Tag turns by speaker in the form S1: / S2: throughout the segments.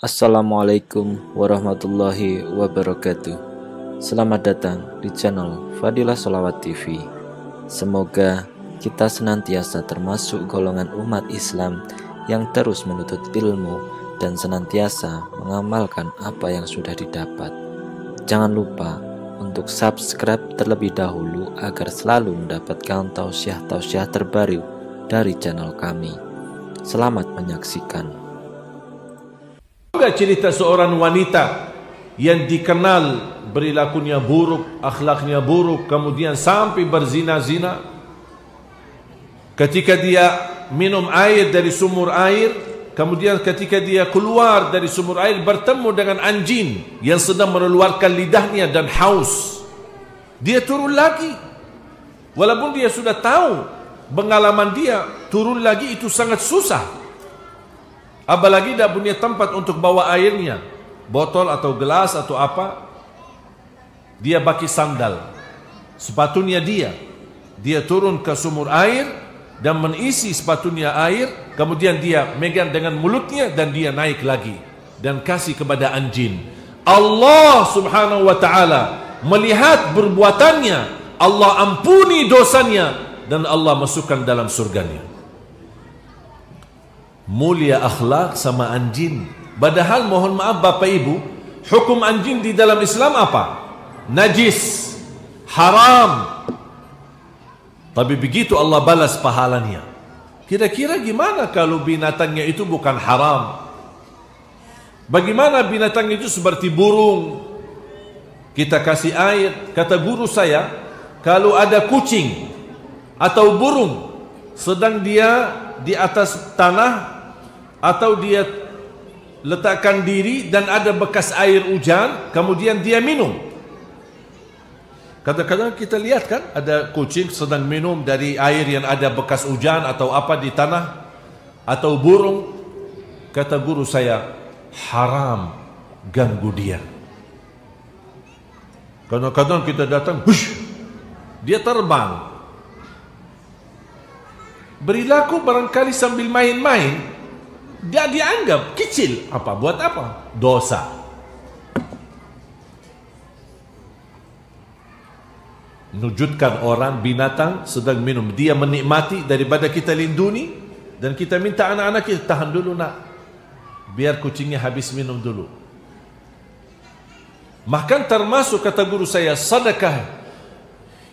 S1: Assalamualaikum warahmatullahi wabarakatuh. Selamat datang di channel Fadilah Sholawat TV. Semoga kita senantiasa termasuk golongan umat Islam yang terus menuntut ilmu dan senantiasa mengamalkan apa yang sudah didapat. Jangan lupa untuk subscribe terlebih dahulu agar selalu mendapatkan tausiah-tausiah terbaru dari channel kami. Selamat menyaksikan.
S2: Ada cerita seorang wanita yang dikenal perilakunya buruk, akhlaknya buruk, kemudian sampai berzina-zina. Ketika dia minum air dari sumur air, kemudian ketika dia keluar dari sumur air bertemu dengan anjing yang sedang mengeluarkan lidahnya dan haus. Dia turun lagi. Walaupun dia sudah tahu pengalaman dia, turun lagi itu sangat susah. Apalagi tidak punya tempat untuk bawa airnya, botol atau gelas atau apa. Dia pakai sandal, sepatunya dia turun ke sumur air dan mengisi sepatunya air, kemudian dia megang dengan mulutnya dan dia naik lagi dan kasih kepada anjing. Allah subhanahu wa ta'ala melihat perbuatannya, Allah ampuni dosanya dan Allah masukkan dalam surganya. Mulia akhlak sama anjing. Padahal mohon maaf Bapak Ibu, hukum anjing di dalam Islam apa? Najis, haram. Tapi begitu Allah balas pahalanya. Kira-kira gimana kalau binatangnya itu bukan haram? Bagaimana binatang itu seperti burung? Kita kasih air. Kata guru saya, kalau ada kucing atau burung sedang dia di atas tanah atau dia letakkan diri dan ada bekas air hujan, kemudian dia minum. Kadang-kadang kita lihat kan, ada kucing sedang minum dari air yang ada bekas hujan atau apa di tanah, atau burung. Kata guru saya, haram ganggu dia. Kadang-kadang kita datang, hush, dia terbang. Perilaku barangkali sambil main-main, dia dianggap kecil. Apa? Buat apa? Dosa. Menunjukkan orang binatang sedang minum, dia menikmati daripada kita lindungi dan kita minta anak-anak kita tahan dulu nak, biar kucingnya habis minum dulu. Bahkan termasuk kata guru saya, sedekah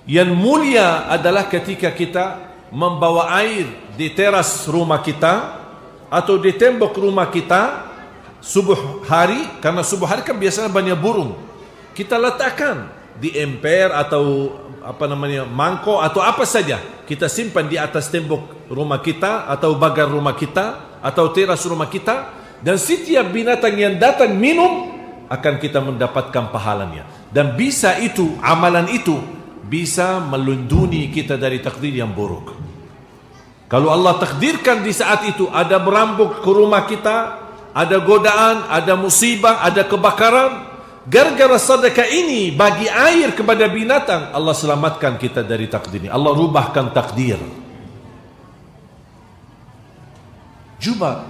S2: yang mulia adalah ketika kita membawa air di teras rumah kita atau di tembok rumah kita subuh hari, karena subuh hari kan biasanya banyak burung. Kita letakkan di emper atau apa namanya, mangkok atau apa saja, kita simpan di atas tembok rumah kita atau pagar rumah kita atau teras rumah kita, dan setiap binatang yang datang minum akan kita mendapatkan pahalanya. Dan bisa itu, amalan itu bisa melindungi kita dari takdir yang buruk. Kalau Allah takdirkan di saat itu ada berambuk ke rumah kita, ada godaan, ada musibah, ada kebakaran, gara-gara sedekah ini bagi air kepada binatang, Allah selamatkan kita dari takdir ini. Allah rubahkan takdir. Coba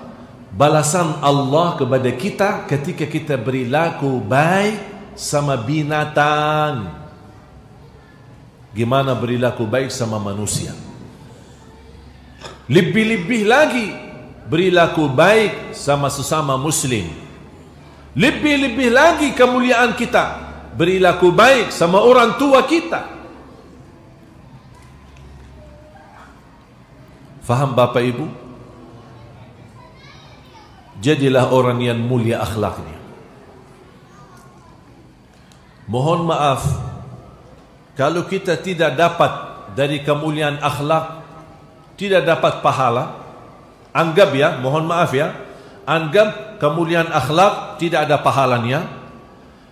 S2: balasan Allah kepada kita ketika kita perilaku baik sama binatang. Gimana perilaku baik sama manusia? Lebih-lebih lagi perilaku baik sama sesama muslim. Lebih-lebih lagi kemuliaan kita perilaku baik sama orang tua kita. Faham Bapak Ibu? Jadilah orang yang mulia akhlaknya. Mohon maaf kalau kita tidak dapat dari kemuliaan akhlak, tidak dapat pahala. Anggap ya, mohon maaf ya, anggap kemuliaan akhlak tidak ada pahalanya,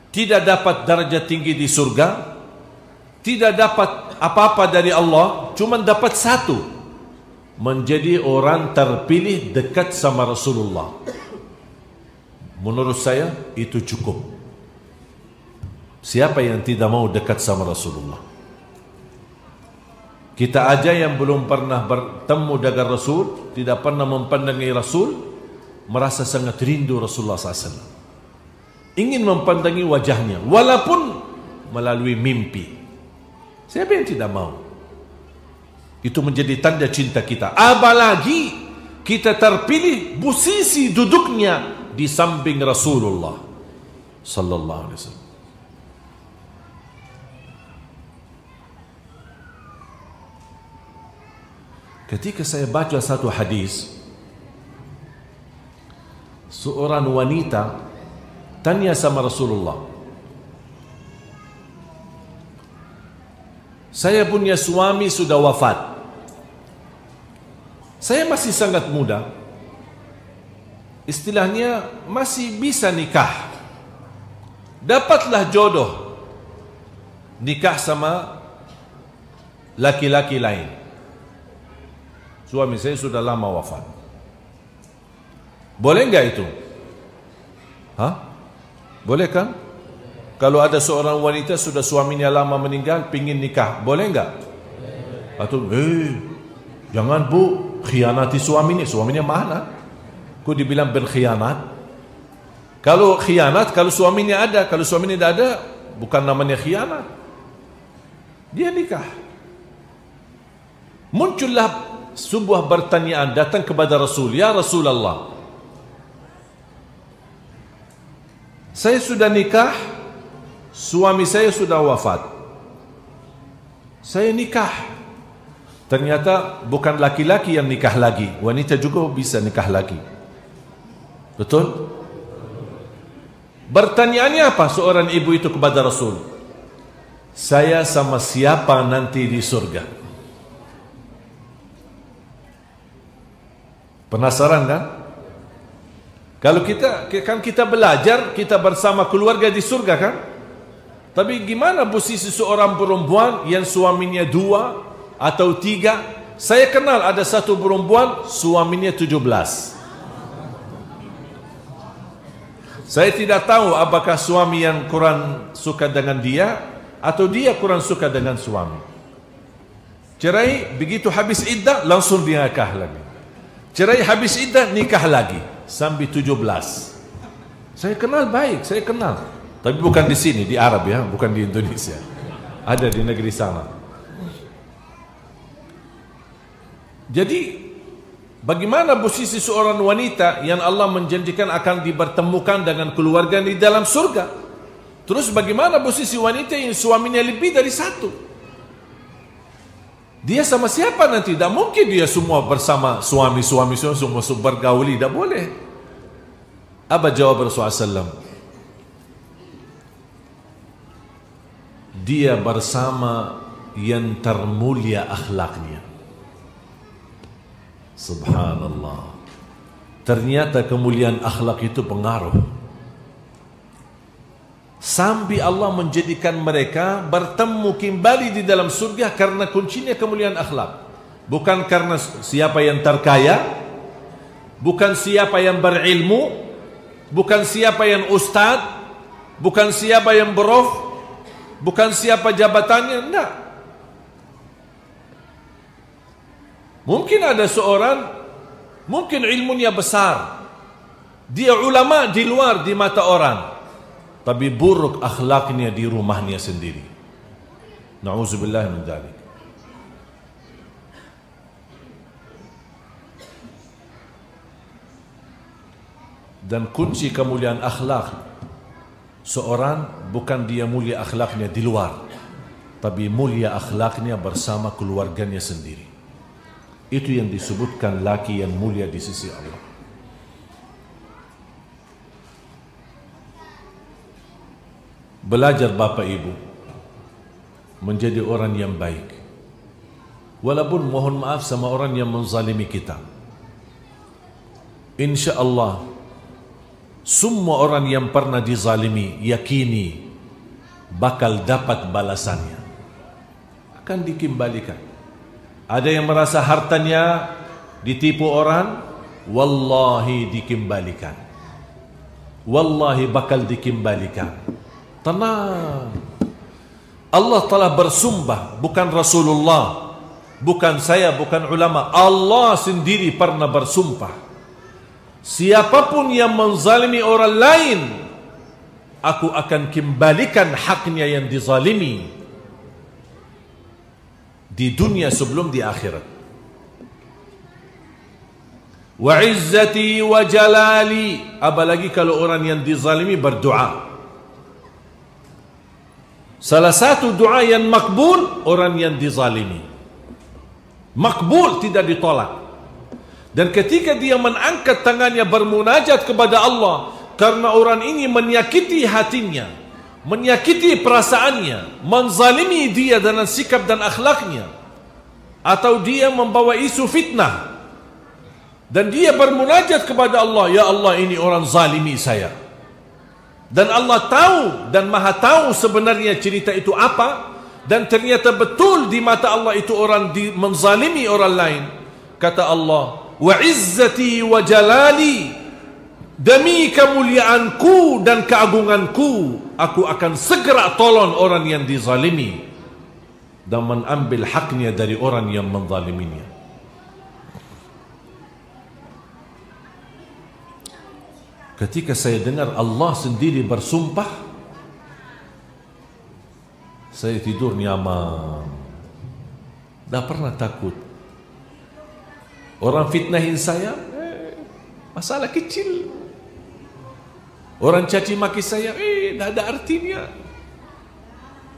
S2: tidak dapat darjat tinggi di surga, tidak dapat apa-apa dari Allah, cuma dapat satu, menjadi orang terpilih dekat sama Rasulullah. Menurut saya itu cukup. Siapa yang tidak mau dekat sama Rasulullah? Kita aja yang belum pernah bertemu dengan Rasul, tidak pernah mempandangi Rasul, merasa sangat rindu Rasulullah SAW, ingin mempandangi wajahnya walaupun melalui mimpi. Siapa yang tidak mau? Itu menjadi tanda cinta kita. Apalagi kita terpilih posisi duduknya di samping Rasulullah sallallahu alaihi wasallam. Ketika saya baca satu hadis, seorang wanita tanya sama Rasulullah, saya punya suami sudah wafat, saya masih sangat muda, istilahnya masih bisa nikah, dapatlah jodoh nikah sama laki-laki lain. Suami saya sudah lama wafat, boleh enggak itu? Boleh kan? Kalau ada seorang wanita sudah suaminya lama meninggal, pingin nikah, boleh enggak? Atau jangan bu, khianati suaminya mana? Kok dibilang berkhianat? Kalau khianat, kalau suaminya ada, kalau suaminya tidak ada, bukan namanya khianat. Dia nikah. Muncullah sebuah pertanyaan datang kepada Rasul, ya Rasulullah, saya sudah nikah, suami saya sudah wafat, saya nikah, ternyata bukan laki-laki yang nikah lagi, wanita juga bisa nikah lagi. Betul? Bertanyaannya apa seorang ibu itu kepada Rasul? Saya sama siapa nanti di surga? Penasaran kan? Kalau kita belajar, kita bersama keluarga di surga kan? Tapi gimana posisi seorang perempuan yang suaminya 2 atau 3? Saya kenal ada satu perempuan suaminya 17. Saya tidak tahu apakah suami yang kurang suka dengan dia atau dia kurang suka dengan suami. Cerai, begitu habis iddah langsung dia nikah lagi. Cerai habis iddah nikah lagi sampai 17. Saya kenal baik, saya kenal. Tapi bukan di sini, di Arab ya, bukan di Indonesia. Ada di negeri sana. Jadi bagaimana posisi seorang wanita yang Allah menjanjikan akan dipertemukan dengan keluarga di dalam surga? Terus bagaimana posisi wanita yang suaminya lebih dari 1? Dia sama siapa nanti? Tidak mungkin dia semua bersama suami-suami semua bergauli, tidak boleh. Apa jawab Rasulullah SAW? Dia bersama yang termulia akhlaknya. Subhanallah. Ternyata kemuliaan akhlak itu pengaruh. Sampai Allah menjadikan mereka bertemu kembali di dalam surga karena kuncinya kemuliaan akhlak. Bukan karena siapa yang terkaya, bukan siapa yang berilmu, bukan siapa yang ustaz, bukan siapa yang prof, bukan siapa jabatannya, enggak. Mungkin ada seorang, mungkin ilmunya besar, dia ulama di luar di mata orang, tapi buruk akhlaknya di rumahnya sendiri. Na'udzubillah min dzalik. Dan kunci kemuliaan akhlak seorang bukan dia mulia akhlaknya di luar, tapi mulia akhlaknya bersama keluarganya sendiri. Itu yang disebutkan laki yang mulia di sisi Allah. Belajar Bapak Ibu menjadi orang yang baik, walaupun mohon maaf sama orang yang menzalimi kita. Insya Allah semua orang yang pernah dizalimi yakini bakal dapat balasannya, akan dikembalikan. Ada yang merasa hartanya ditipu orang, wallahi dikembalikan, wallahi bakal dikembalikan. Tenang. Allah telah bersumpah, bukan Rasulullah, bukan saya, bukan ulama. Allah sendiri pernah bersumpah. siapapun yang menzalimi orang lain, aku akan kembalikan haknya yang dizalimi di dunia sebelum di akhirat. Wa izzati wa jalali, apalagi kalau orang yang dizalimi berdoa. Salah satu doa yang makbul orang yang dizalimi. Makbul, tidak ditolak. Dan ketika dia mengangkat tangannya bermunajat kepada Allah karena orang ini menyakiti hatinya, menyakiti perasaannya, menzalimi dia dengan sikap dan akhlaknya, atau dia membawa isu fitnah, dan dia bermunajat kepada Allah, ya Allah, ini orang zalimi saya. Dan Allah tahu dan maha tahu sebenarnya cerita itu apa, dan ternyata betul di mata Allah itu orang menzalimi orang lain. Kata Allah, wa izzati wa jalali, demi kemuliaanku dan keagunganku, aku akan segera tolong orang yang dizalimi dan mengambil haknya dari orang yang menzaliminya. Ketika saya dengar Allah sendiri bersumpah, saya tidur nyaman, tak pernah takut. Orang fitnahin saya, masalah kecil. Orang caci maki saya, tak ada artinya.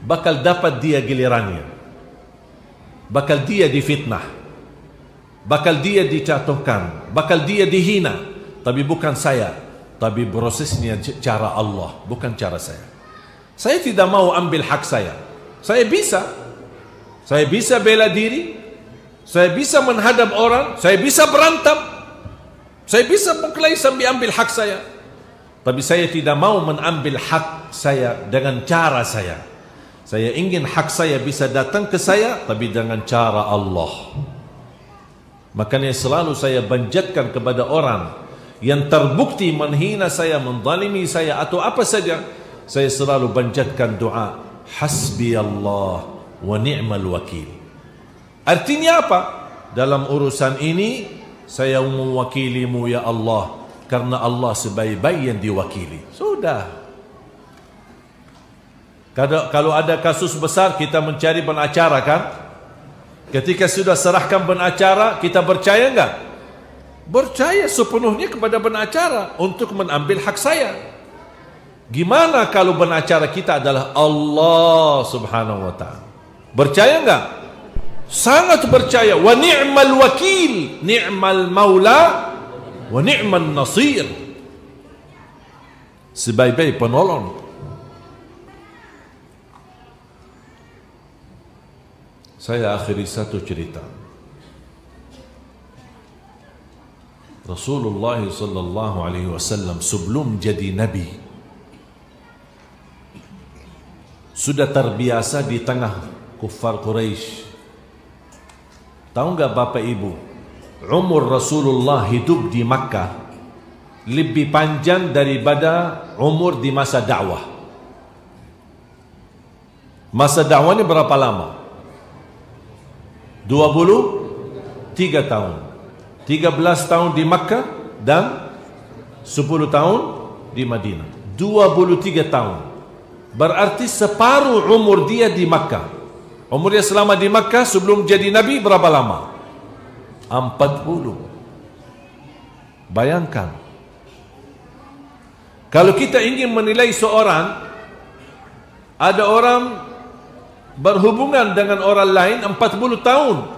S2: Bakal dapat dia gilirannya, bakal dia difitnah, bakal dia dicatuhkan, bakal dia dihina. Tapi bukan saya, tapi prosesnya cara Allah, bukan cara saya. Saya tidak mau ambil hak saya. Saya bisa bela diri, saya bisa menghadap orang, saya bisa berantem, saya bisa berkelahi sambil ambil hak saya. Tapi saya tidak mau mengambil hak saya dengan cara saya. Saya ingin hak saya bisa datang ke saya, tapi dengan cara Allah. Makanya selalu saya banjatkan kepada orang yang terbukti menghina saya, menzalimi saya, atau apa saja, saya selalu banjatkan doa, hasbi Allah wa ni'mal wakil. Artinya apa? Dalam urusan ini saya mewakilimu ya Allah, karena Allah sebaik-baik yang diwakili. Sudah. Kalau ada kasus besar, kita mencari pengacara kan? Ketika sudah serahkan pengacara, kita percaya enggak? Percaya sepenuhnya kepada pengacara untuk mengambil hak saya. Gimana kalau pengacara kita adalah Allah subhanahu wa ta'ala? Percaya enggak? Sangat percaya. Wa ni'mal wakil, ni'mal maula, wa ni'mal nasir. Sebaik-baik penolong. Saya akhiri satu cerita. Rasulullah sallallahu alaihi wasallam sebelum jadi nabi sudah terbiasa di tengah kuffar Quraisy. Tahu enggak Bapak Ibu, umur Rasulullah hidup di Makkah lebih panjang daripada umur di masa dakwah. Masa dakwahnya berapa lama? 23 tahun. 13 tahun di Makkah dan 10 tahun di Madinah. 23 tahun. Berarti separuh umur dia di Makkah. Umurnya selama di Makkah sebelum jadi Nabi berapa lama? 40. Bayangkan. Kalau kita ingin menilai seorang, ada orang berhubungan dengan orang lain 40 tahun.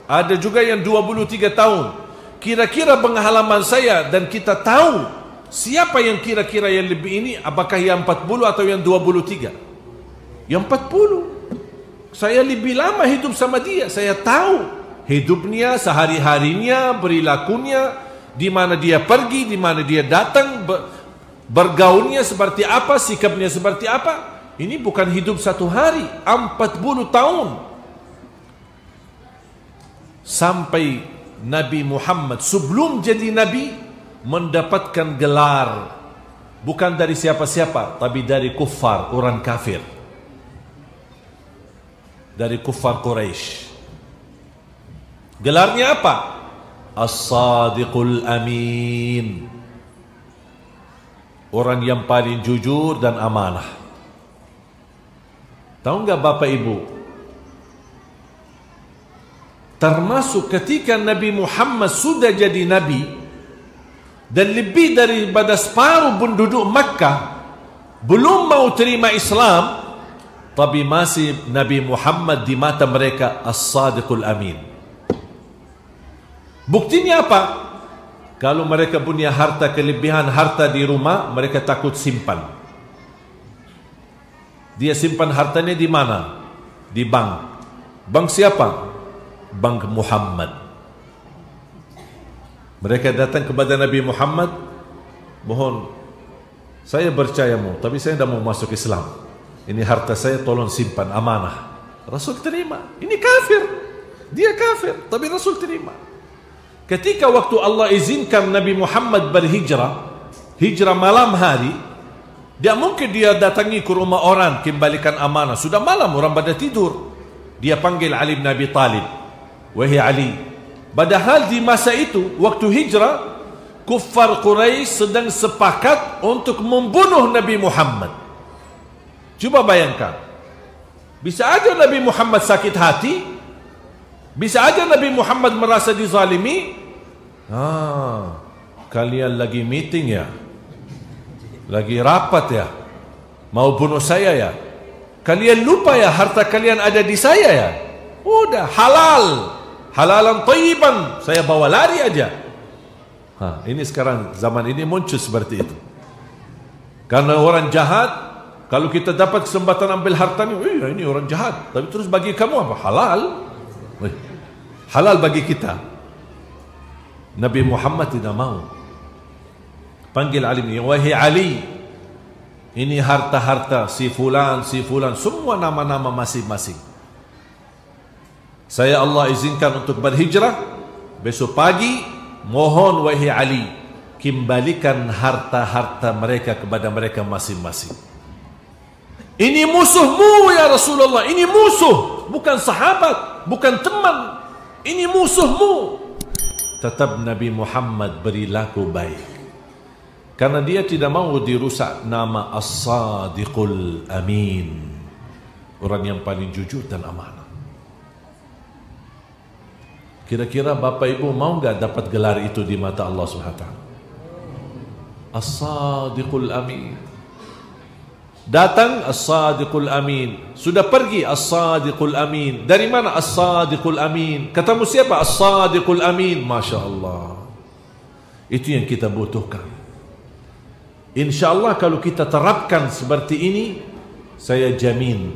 S2: Ada juga yang 23 tahun. Kira-kira pengalaman saya dan kita tahu siapa yang kira-kira yang lebih ini, apakah yang 40 atau yang 23? Yang 40. Saya lebih lama hidup sama dia. Saya tahu hidupnya, sehari-harinya, perilakunya, di mana dia pergi, di mana dia datang, bergaulnya seperti apa, sikapnya seperti apa. Ini bukan hidup satu hari, 40 tahun. Sampai Nabi Muhammad sebelum jadi Nabi mendapatkan gelar bukan dari siapa-siapa, tapi dari kuffar, orang kafir, dari kuffar Quraisy. Gelarnya apa? As-Sadiqul Amin, orang yang paling jujur dan amanah. Tahu enggak Bapak Ibu, termasuk ketika Nabi Muhammad sudah jadi Nabi dan lebih daripada separuh penduduk Makkah belum mau terima Islam, tapi masih Nabi Muhammad di mata mereka As-Sadiqul Amin. Buktinya apa? Kalau mereka punya harta, kelebihan harta di rumah, mereka takut simpan. Dia simpan hartanya di mana? Di bank. Bank siapa? Bank Muhammad. Mereka datang kepada Nabi Muhammad, mohon, saya percayamu, tapi saya tidak mau masuk Islam. Ini harta saya, tolong simpan, amanah. Rasul terima. Ini kafir. Dia kafir, tapi Rasul terima. Ketika waktu Allah izinkan Nabi Muhammad berhijrah, hijrah malam hari, dia mungkin dia datangi ke rumah orang, kembalikan amanah. Sudah malam, orang pada tidur. Dia panggil Ali bin Abi Talib. Wahai Ali. Padahal di masa itu, waktu hijrah, kuffar Quraisy sedang sepakat untuk membunuh Nabi Muhammad. Coba bayangkan. Bisa aja Nabi Muhammad sakit hati, bisa aja Nabi Muhammad merasa dizalimi. Kalian lagi meeting ya, lagi rapat ya, mau bunuh saya ya. Kalian lupa ya harta kalian ada di saya ya. Udah halal, halalan thayyiban, saya bawa lari aja. Ini sekarang zaman ini muncul seperti itu. Karena orang jahat, kalau kita dapat kesempatan ambil hartanya, ini orang jahat, tapi terus bagi kamu apa? Halal. Halal bagi kita. Nabi Muhammad tidak mau. Panggil Ali, wahai Ali, ini harta-harta si fulan, semua nama-nama masing-masing. Saya Allah izinkan untuk berhijrah. Besok pagi, mohon wahai Ali, kembalikan harta-harta mereka kepada mereka masing-masing. Ini musuhmu ya Rasulullah, ini musuh, bukan sahabat, bukan teman. Ini musuhmu. Tetap Nabi Muhammad berlaku baik, karena dia tidak mau dirusak nama As-Sadiqul Amin, orang yang paling jujur dan amanah. Kira-kira Bapak Ibu mau enggak dapat gelar itu di mata Allah SWT? As-Sadiqul Amin. Datang As-Sadiqul Amin, sudah pergi As-Sadiqul Amin. Dari mana As-Sadiqul Amin? Katamu siapa? As-Sadiqul Amin. Masya Allah. Itu yang kita butuhkan. InsyaAllah kalau kita terapkan seperti ini, saya jamin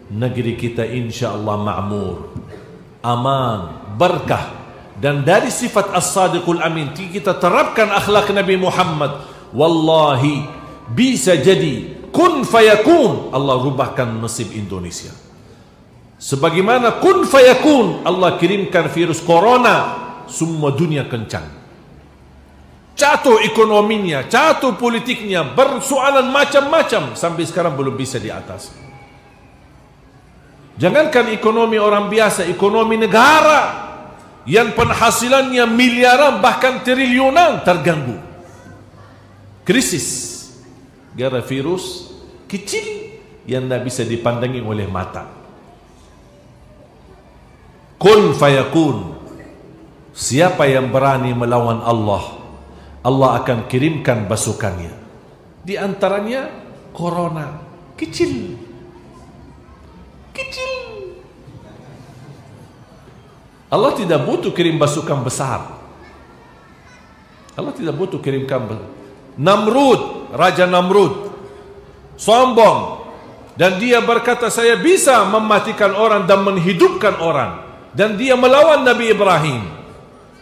S2: negeri kita insyaAllah ma'mur, aman, berkah. Dan dari sifat As-Sadiqul Amin, kita terapkan akhlak Nabi Muhammad, wallahi bisa jadi kun fayakun, Allah rubahkan nasib Indonesia. Sebagaimana kun fayakun, Allah kirimkan virus corona, semua dunia kencang. Jatuh ekonominya, jatuh politiknya, persoalan macam-macam, sampai sekarang belum bisa diatasi. Jangankan ekonomi orang biasa, ekonomi negara yang penghasilannya miliaran bahkan triliunan terganggu. Krisis. Gara virus kecil yang tidak bisa dipandangi oleh mata. Kun fayakun. Siapa yang berani melawan Allah, Allah akan kirimkan pasukannya. Di antaranya corona. Kecil. Kecil. Allah tidak butuh kirim pasukan besar. Allah tidak butuh kirimkan Namrud, Raja Namrud sombong, dan dia berkata saya bisa mematikan orang dan menghidupkan orang, dan dia melawan Nabi Ibrahim,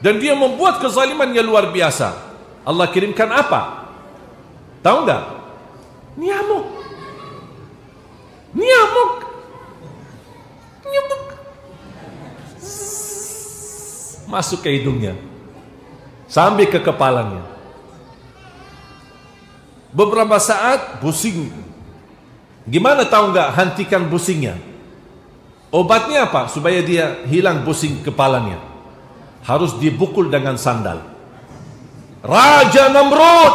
S2: dan dia membuat kezaliman yang luar biasa. Allah kirimkan apa? Tahu enggak? Nyamuk. Nyamuk. Nyamuk masuk ke hidungnya sampai ke kepalanya. Beberapa saat pusing. Gimana tahu enggak hentikan pusingnya? Obatnya apa? Supaya dia hilang pusing kepalanya. harus dipukul dengan sandal. Raja Namrud,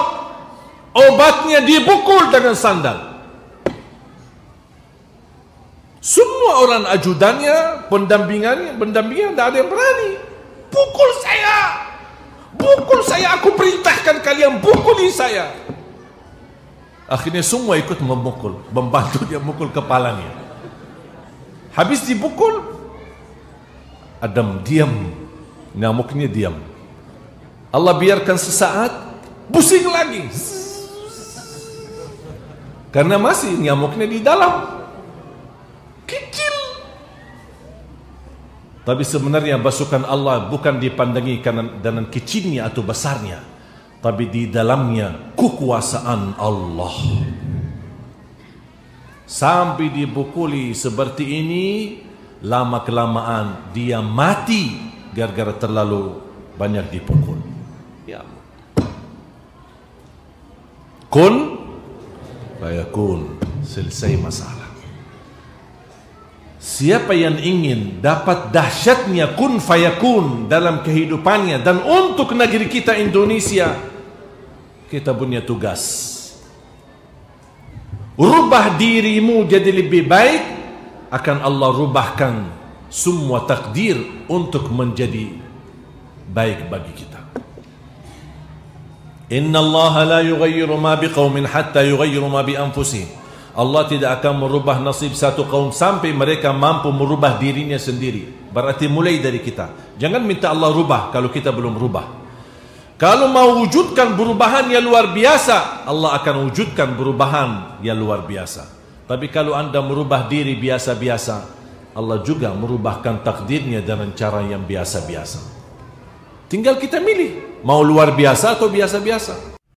S2: obatnya dipukul dengan sandal. Semua orang ajudannya, pendampingannya tidak ada yang berani. Pukul saya, aku perintahkan kalian pukuli saya. Akhirnya semua ikut memukul, membantu dia mukul kepalanya. Habis dipukul, Adam diam, nyamuknya diam. Allah biarkan sesaat, pusing lagi. Karena masih nyamuknya di dalam. Kecil. Tapi sebenarnya basukan Allah bukan dipandangi dengan kecilnya atau besarnya, tapi di dalamnya kekuasaan Allah. Sampai dipukuli seperti ini, lama-kelamaan dia mati gara-gara terlalu banyak dipukul. Ya. Kun fayakun, selesai masalah. Siapa yang ingin dapat dahsyatnya kun fayakun dalam kehidupannya dan untuk negeri kita Indonesia, kita punya tugas. Rubah dirimu jadi lebih baik, akan Allah rubahkan semua takdir untuk menjadi baik bagi kita. Inna Allah la yughayyiru ma biqaumin hatta yughayyiru ma bi anfusihim. Allah tidak akan merubah nasib satu kaum sampai mereka mampu merubah dirinya sendiri. Berarti mulai dari kita. Jangan minta Allah rubah kalau kita belum rubah. Kalau mau wujudkan perubahan yang luar biasa, Allah akan wujudkan perubahan yang luar biasa. Tapi kalau anda merubah diri biasa-biasa, Allah juga merubahkan takdirnya dengan cara yang biasa-biasa. Tinggal kita milih, mau luar biasa atau biasa-biasa.